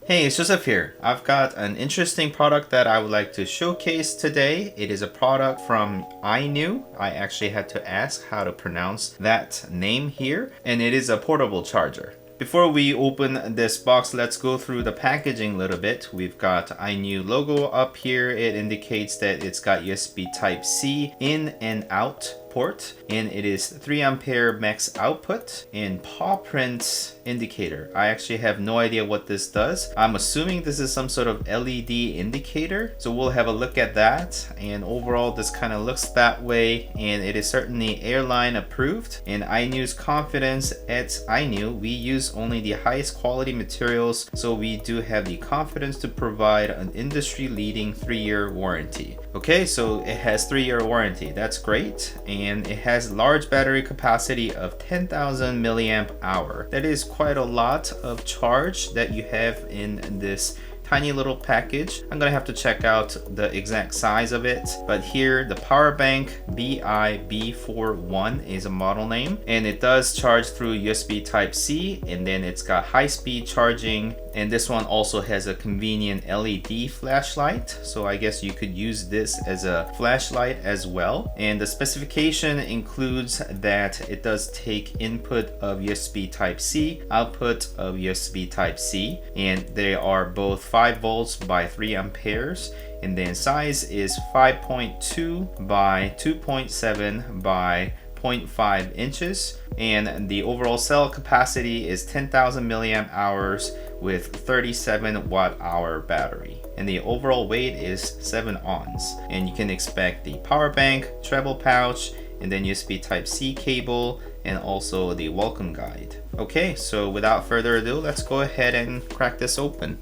Hey, it's Joseph here. I've got an interesting product that I would like to showcase today. It is a product from INIU. I actually had to ask how to pronounce that name here, and it is a portable charger. Before we open this box, let's go through the packaging a little bit. We've got INIU logo up here. It indicates that it's got USB Type-C in and out port, and it is 3 ampere max output and paw print indicator. I actually have no idea what this does. I'm assuming this is some sort of LED indicator, so we'll have a look at that. And overall this kind of looks that way, and it is certainly airline approved. And INIU's confidence at INIU, we use only the highest quality materials, so we do have the confidence to provide an industry leading 3-year warranty. Okay, so it has 3-year warranty. That's great. And it has large battery capacity of 10,000 milliamp hour. That is quite a lot of charge that you have in this tiny little package. I'm gonna have to check out the exact size of it, but here the power bank BIB41 is a model name, and it does charge through USB Type-C, and then it's got high-speed charging, and this one also has a convenient LED flashlight, so I guess you could use this as a flashlight as well. And the specification includes that it does take input of USB Type-C, output of USB Type-C, and they are both 5 volts by 3 amperes, and then size is 5.2 by 2.7 by 0.5 inches, and the overall cell capacity is 10,000 milliamp hours with 37 watt-hour battery, and the overall weight is 7 ounces. And you can expect the power bank, travel pouch, and then USB Type-C cable, and also the welcome guide. Okay, so without further ado, let's go ahead and crack this open.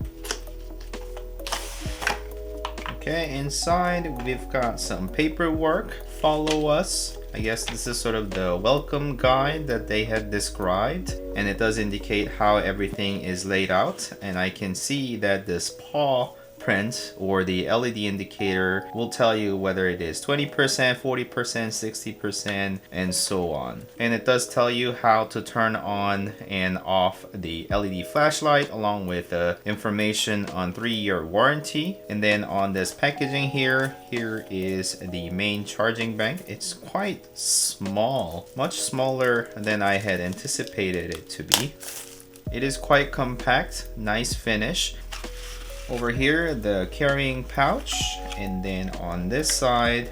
Okay, inside we've got some paperwork. Follow us. I guess this is sort of the welcome guide that they had described, and it does indicate how everything is laid out. And I can see that this paw print or the LED indicator will tell you whether it is 20%, 40%, 60%, and so on. And it does tell you how to turn on and off the LED flashlight, along with information on 3-year warranty. And then on this packaging here is the main charging bank. It's quite small, much smaller than I had anticipated it to be. It is quite compact, nice finish. Over here, the carrying pouch, and then on this side,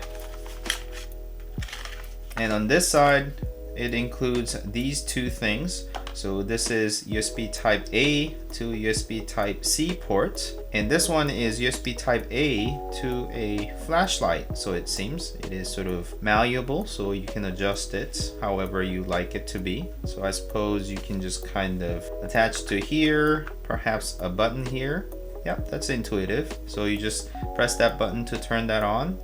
it includes these two things. So this is USB Type A to USB Type C port, and this one is USB Type A to a flashlight. So it seems it is sort of malleable, so you can adjust it however you like it to be. So I suppose you can just kind of attach to here, perhaps a button here. Yep, that's intuitive. So you just press that button to turn that on,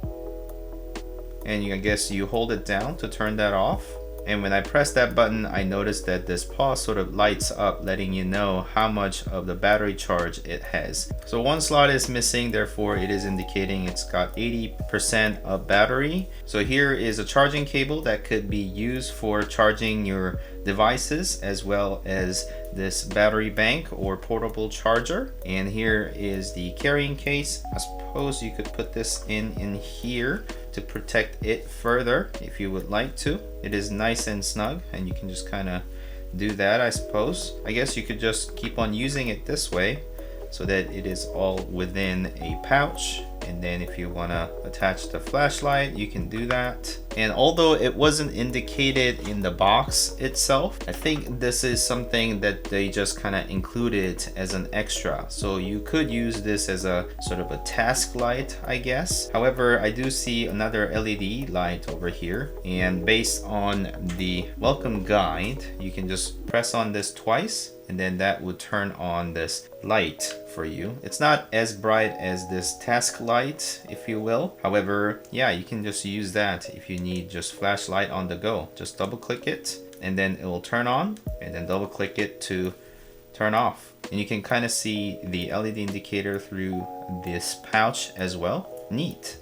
and I guess you hold it down to turn that off. And when I press that button, I noticed that this paw sort of lights up, letting you know how much of the battery charge it has. So one slot is missing, therefore it is indicating it's got 80% of battery. So here is a charging cable that could be used for charging your devices, as well as this battery bank or portable charger. And here is the carrying case. I suppose you could put this in here to protect it further if you would like to. It is nice and snug, and you can just kind of do that, I suppose. I guess you could just keep on using it this way so that it is all within a pouch. And then if you want to attach the flashlight, you can do that. And although it wasn't indicated in the box itself, I think this is something that they just kind of included as an extra. So you could use this as a sort of a task light, I guess. However, I do see another LED light over here, and based on the welcome guide, you can just press on this twice, and then that would turn on this light for you. It's not as bright as this task light, if you will. However, yeah, you can just use that if you need just flashlight on the go. Just double click it, and then it will turn on, and then double click it to turn off. And you can kind of see the LED indicator through this pouch as well. Neat.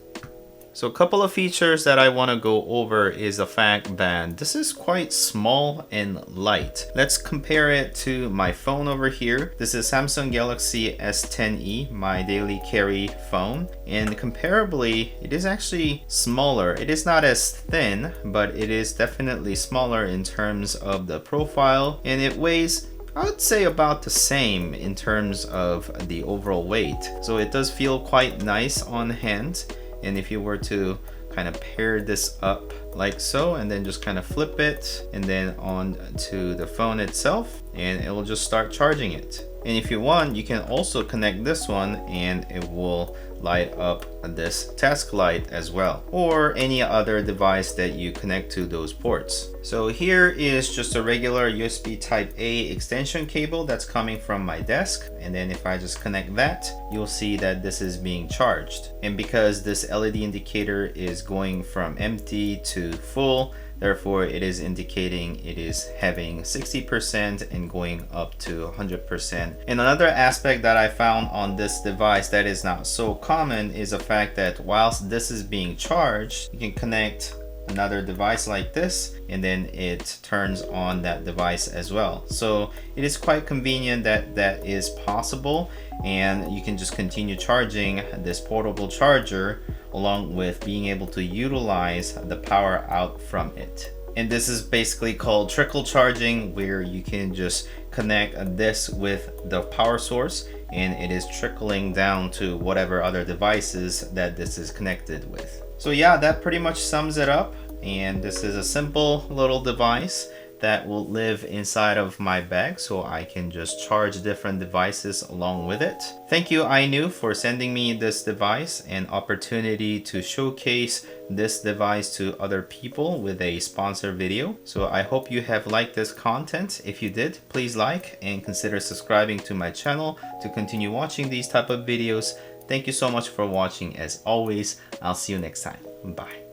So a couple of features that I want to go over is the fact that this is quite small and light. Let's compare it to my phone over here. This is Samsung Galaxy S10e, my daily carry phone. And comparably, it is actually smaller. It is not as thin, but it is definitely smaller in terms of the profile. And it weighs, I would say, about the same in terms of the overall weight. So it does feel quite nice on hand. And if you were to kind of pair this up like so, and then just kind of flip it and then on to the phone itself, and it will just start charging it. And if you want, you can also connect this one and it will light up this task light as well, or any other device that you connect to those ports. So here is just a regular USB type A extension cable that's coming from my desk, and then if I just connect that, you'll see that this is being charged. And because this LED indicator is going from empty to full, therefore it is indicating it is having 60% and going up to 100%. And another aspect that I found on this device that is not so common is the fact that whilst this is being charged, you can connect another device like this, and then it turns on that device as well. So it is quite convenient that that is possible, and you can just continue charging this portable charger along with being able to utilize the power out from it. And this is basically called trickle charging, where you can just connect this with the power source and it is trickling down to whatever other devices that this is connected with. So yeah, that pretty much sums it up. And this is a simple little device that will live inside of my bag, so I can just charge different devices along with it. Thank you INIU for sending me this device and opportunity to showcase this device to other people with a sponsor video. So I hope you have liked this content. If you did, please like and consider subscribing to my channel to continue watching these type of videos. Thank you so much for watching. As always, I'll see you next time. Bye.